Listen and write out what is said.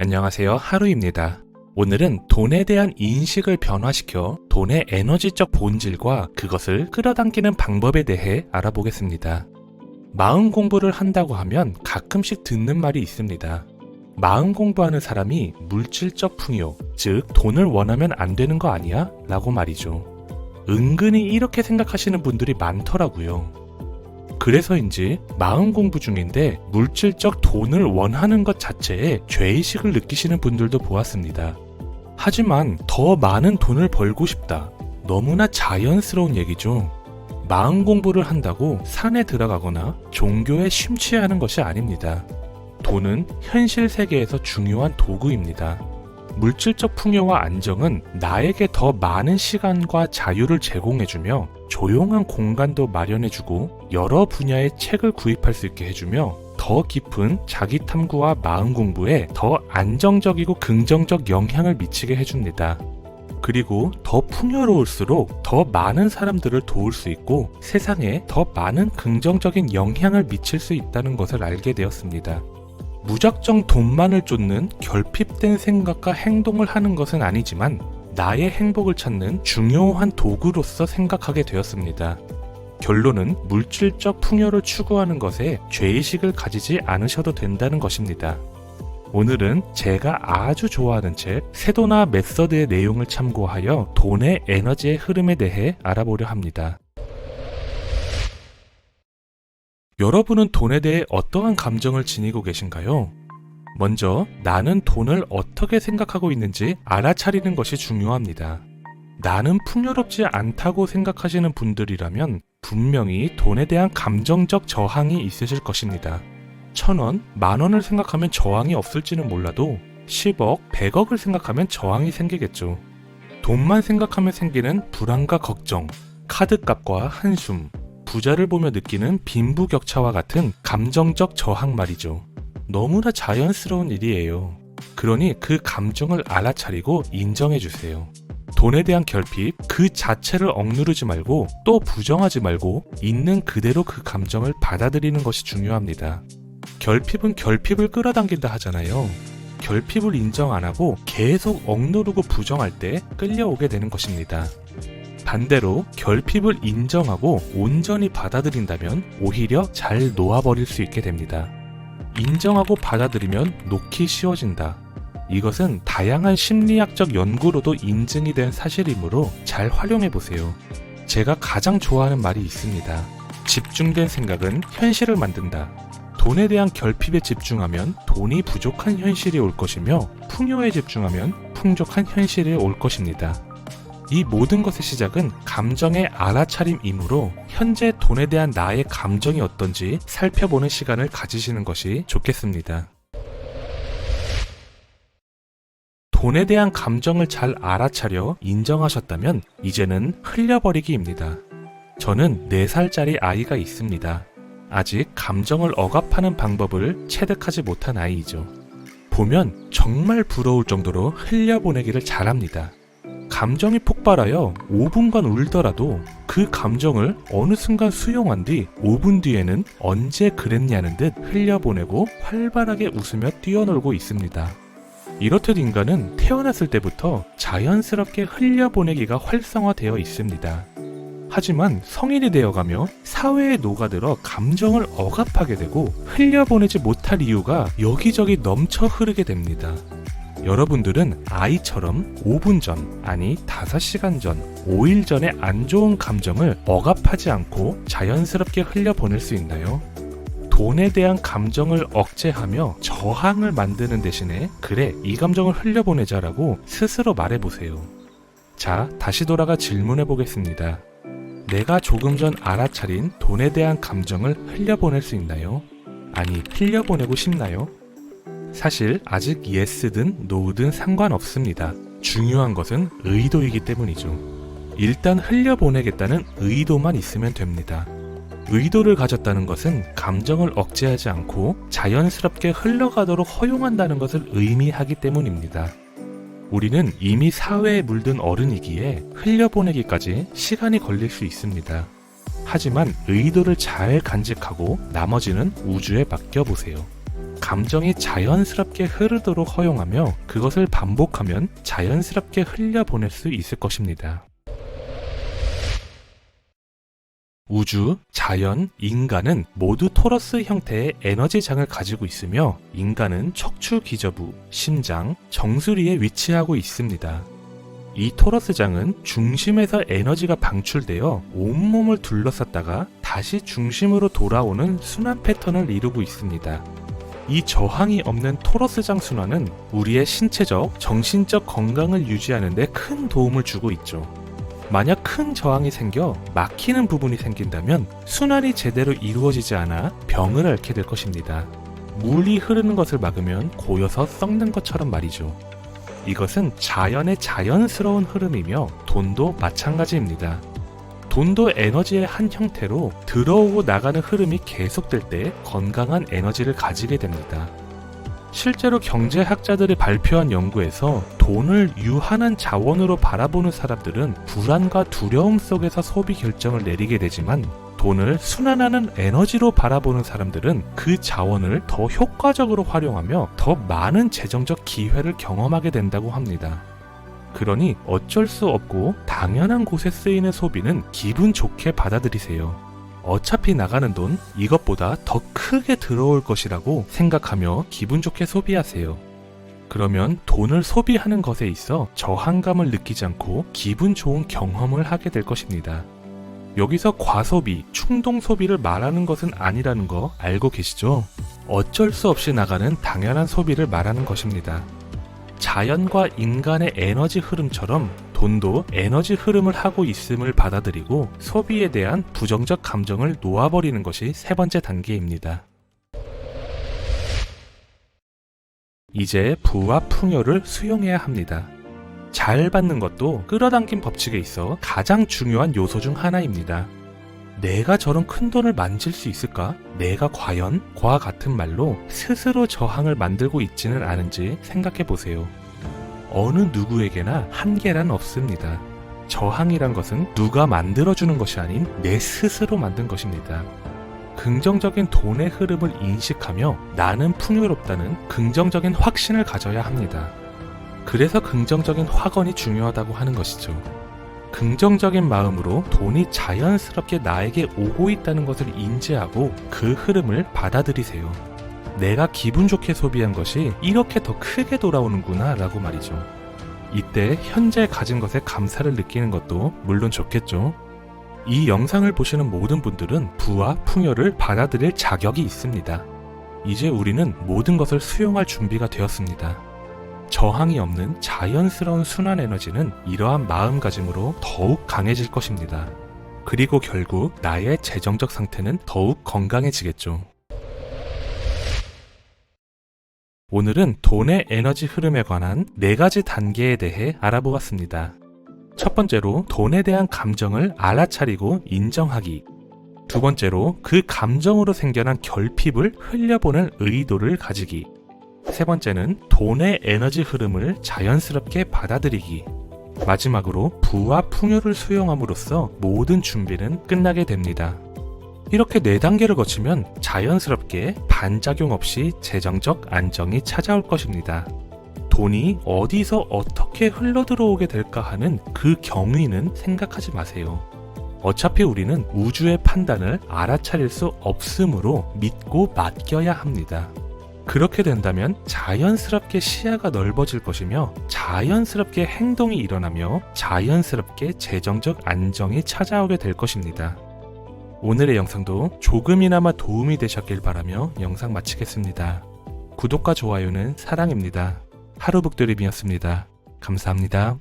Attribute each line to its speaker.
Speaker 1: 안녕하세요. 하루입니다. 오늘은 돈에 대한 인식을 변화시켜 돈의 에너지적 본질과 그것을 끌어당기는 방법에 대해 알아보겠습니다. 마음 공부를 한다고 하면 가끔씩 듣는 말이 있습니다. 마음 공부하는 사람이 물질적 풍요, 즉 돈을 원하면 안 되는 거 아니야? 라고 말이죠. 은근히 이렇게 생각하시는 분들이 많더라고요. 그래서인지 마음 공부 중인데 물질적 돈을 원하는 것 자체에 죄의식을 느끼시는 분들도 보았습니다. 하지만 더 많은 돈을 벌고 싶다. 너무나 자연스러운 얘기죠. 마음 공부를 한다고 산에 들어가거나 종교에 심취하는 것이 아닙니다. 돈은 현실 세계에서 중요한 도구입니다. 물질적 풍요와 안정은 나에게 더 많은 시간과 자유를 제공해주며 조용한 공간도 마련해주고 여러 분야의 책을 구입할 수 있게 해주며 더 깊은 자기 탐구와 마음 공부에 더 안정적이고 긍정적 영향을 미치게 해줍니다. 그리고 더 풍요로울수록 더 많은 사람들을 도울 수 있고 세상에 더 많은 긍정적인 영향을 미칠 수 있다는 것을 알게 되었습니다. 무작정 돈만을 쫓는 결핍된 생각과 행동을 하는 것은 아니지만 나의 행복을 찾는 중요한 도구로서 생각하게 되었습니다. 결론은 물질적 풍요를 추구하는 것에 죄의식을 가지지 않으셔도 된다는 것입니다. 오늘은 제가 아주 좋아하는 책 세도나 메서드의 내용을 참고하여 돈의 에너지의 흐름에 대해 알아보려 합니다. 여러분은 돈에 대해 어떠한 감정을 지니고 계신가요? 먼저 나는 돈을 어떻게 생각하고 있는지 알아차리는 것이 중요합니다. 나는 풍요롭지 않다고 생각하시는 분들이라면 분명히 돈에 대한 감정적 저항이 있으실 것입니다. 1,000원, 10,000원을 생각하면 저항이 없을지는 몰라도 10억, 100억을 생각하면 저항이 생기겠죠. 돈만 생각하면 생기는 불안과 걱정, 카드값과 한숨, 부자를 보며 느끼는 빈부격차와 같은 감정적 저항 말이죠. 너무나 자연스러운 일이에요. 그러니 그 감정을 알아차리고 인정해주세요. 돈에 대한 결핍 그 자체를 억누르지 말고 또 부정하지 말고 있는 그대로 그 감정을 받아들이는 것이 중요합니다. 결핍은 결핍을 끌어당긴다 하잖아요. 결핍을 인정 안 하고 계속 억누르고 부정할 때 끌려오게 되는 것입니다. 반대로 결핍을 인정하고 온전히 받아들인다면 오히려 잘 놓아버릴 수 있게 됩니다. 인정하고 받아들이면 놓기 쉬워진다. 이것은 다양한 심리학적 연구로도 인증이 된 사실이므로 잘 활용해보세요. 제가 가장 좋아하는 말이 있습니다. 집중된 생각은 현실을 만든다. 돈에 대한 결핍에 집중하면 돈이 부족한 현실이 올 것이며 풍요에 집중하면 풍족한 현실이 올 것입니다. 이 모든 것의 시작은 감정의 알아차림이므로 현재 돈에 대한 나의 감정이 어떤지 살펴보는 시간을 가지시는 것이 좋겠습니다. 돈에 대한 감정을 잘 알아차려 인정하셨다면 이제는 흘려버리기입니다. 저는 4살짜리 아이가 있습니다. 아직 감정을 억압하는 방법을 체득하지 못한 아이이죠. 보면 정말 부러울 정도로 흘려보내기를 잘합니다. 감정이 폭발하여 5분간 울더라도 그 감정을 어느 순간 수용한 뒤 5분 뒤에는 언제 그랬냐는 듯 흘려보내고 활발하게 웃으며 뛰어놀고 있습니다. 이렇듯 인간은 태어났을 때부터 자연스럽게 흘려보내기가 활성화되어 있습니다. 하지만 성인이 되어가며 사회에 녹아들어 감정을 억압하게 되고 흘려보내지 못할 이유가 여기저기 넘쳐 흐르게 됩니다. 여러분들은 아이처럼 5분 전, 아니 5시간 전, 5일 전에 안 좋은 감정을 억압하지 않고 자연스럽게 흘려보낼 수 있나요? 돈에 대한 감정을 억제하며 저항을 만드는 대신에 그래, 이 감정을 흘려보내자라고 스스로 말해보세요. 자, 다시 돌아가 질문해 보겠습니다. 내가 조금 전 알아차린 돈에 대한 감정을 흘려보낼 수 있나요? 아니, 흘려보내고 싶나요? 사실 아직 예스든 노든 상관없습니다. 중요한 것은 의도이기 때문이죠. 일단 흘려보내겠다는 의도만 있으면 됩니다. 의도를 가졌다는 것은 감정을 억제하지 않고 자연스럽게 흘러가도록 허용한다는 것을 의미하기 때문입니다. 우리는 이미 사회에 물든 어른이기에 흘려보내기까지 시간이 걸릴 수 있습니다. 하지만 의도를 잘 간직하고 나머지는 우주에 맡겨보세요. 감정이 자연스럽게 흐르도록 허용하며 그것을 반복하면 자연스럽게 흘려보낼 수 있을 것입니다. 우주, 자연, 인간은 모두 토러스 형태의 에너지장을 가지고 있으며 인간은 척추 기저부, 심장, 정수리에 위치하고 있습니다. 이 토러스장은 중심에서 에너지가 방출되어 온몸을 둘러쌌다가 다시 중심으로 돌아오는 순환 패턴을 이루고 있습니다. 이 저항이 없는 토러스장 순환은 우리의 신체적, 정신적 건강을 유지하는 데 큰 도움을 주고 있죠. 만약 큰 저항이 생겨 막히는 부분이 생긴다면 순환이 제대로 이루어지지 않아 병을 앓게 될 것입니다. 물이 흐르는 것을 막으면 고여서 썩는 것처럼 말이죠. 이것은 자연의 자연스러운 흐름이며 돈도 마찬가지입니다. 돈도 에너지의 한 형태로 들어오고 나가는 흐름이 계속될 때 건강한 에너지를 가지게 됩니다. 실제로 경제학자들이 발표한 연구에서 돈을 유한한 자원으로 바라보는 사람들은 불안과 두려움 속에서 소비 결정을 내리게 되지만 돈을 순환하는 에너지로 바라보는 사람들은 그 자원을 더 효과적으로 활용하며 더 많은 재정적 기회를 경험하게 된다고 합니다. 그러니 어쩔 수 없고 당연한 곳에 쓰이는 소비는 기분 좋게 받아들이세요. 어차피 나가는 돈 이것보다 더 크게 들어올 것이라고 생각하며 기분 좋게 소비하세요. 그러면 돈을 소비하는 것에 있어 저항감을 느끼지 않고 기분 좋은 경험을 하게 될 것입니다. 여기서 과소비, 충동 소비를 말하는 것은 아니라는 거 알고 계시죠? 어쩔 수 없이 나가는 당연한 소비를 말하는 것입니다. 자연과 인간의 에너지 흐름처럼 돈도 에너지 흐름을 하고 있음을 받아들이고 소비에 대한 부정적 감정을 놓아버리는 것이 세 번째 단계입니다. 이제 부와 풍요를 수용해야 합니다. 잘 받는 것도 끌어당긴 법칙에 있어 가장 중요한 요소 중 하나입니다. 내가 저런 큰 돈을 만질 수 있을까? 내가 과연? 과 같은 말로 스스로 저항을 만들고 있지는 않은지 생각해 보세요. 어느 누구에게나 한계란 없습니다. 저항이란 것은 누가 만들어주는 것이 아닌 내 스스로 만든 것입니다. 긍정적인 돈의 흐름을 인식하며 나는 풍요롭다는 긍정적인 확신을 가져야 합니다. 그래서 긍정적인 확언이 중요하다고 하는 것이죠. 긍정적인 마음으로 돈이 자연스럽게 나에게 오고 있다는 것을 인지하고 그 흐름을 받아들이세요. 내가 기분 좋게 소비한 것이 이렇게 더 크게 돌아오는구나 라고 말이죠. 이때 현재 가진 것에 감사를 느끼는 것도 물론 좋겠죠. 이 영상을 보시는 모든 분들은 부와 풍요를 받아들일 자격이 있습니다. 이제 우리는 모든 것을 수용할 준비가 되었습니다. 저항이 없는 자연스러운 순환 에너지는 이러한 마음가짐으로 더욱 강해질 것입니다. 그리고 결국 나의 재정적 상태는 더욱 건강해지겠죠. 오늘은 돈의 에너지 흐름에 관한 4가지 단계에 대해 알아보았습니다. 첫 번째로 돈에 대한 감정을 알아차리고 인정하기. 두 번째로 그 감정으로 생겨난 결핍을 흘려보낼 의도를 가지기. 세 번째는 돈의 에너지 흐름을 자연스럽게 받아들이기. 마지막으로 부와 풍요를 수용함으로써 모든 준비는 끝나게 됩니다. 이렇게 4단계를 거치면 자연스럽게 반작용 없이 재정적 안정이 찾아올 것입니다. 돈이 어디서 어떻게 흘러들어오게 될까 하는 그 경위는 생각하지 마세요. 어차피 우리는 우주의 판단을 알아차릴 수 없으므로 믿고 맡겨야 합니다. 그렇게 된다면 자연스럽게 시야가 넓어질 것이며 자연스럽게 행동이 일어나며 자연스럽게 재정적 안정이 찾아오게 될 것입니다. 오늘의 영상도 조금이나마 도움이 되셨길 바라며 영상 마치겠습니다. 구독과 좋아요는 사랑입니다. 하루북드림이었습니다. 감사합니다.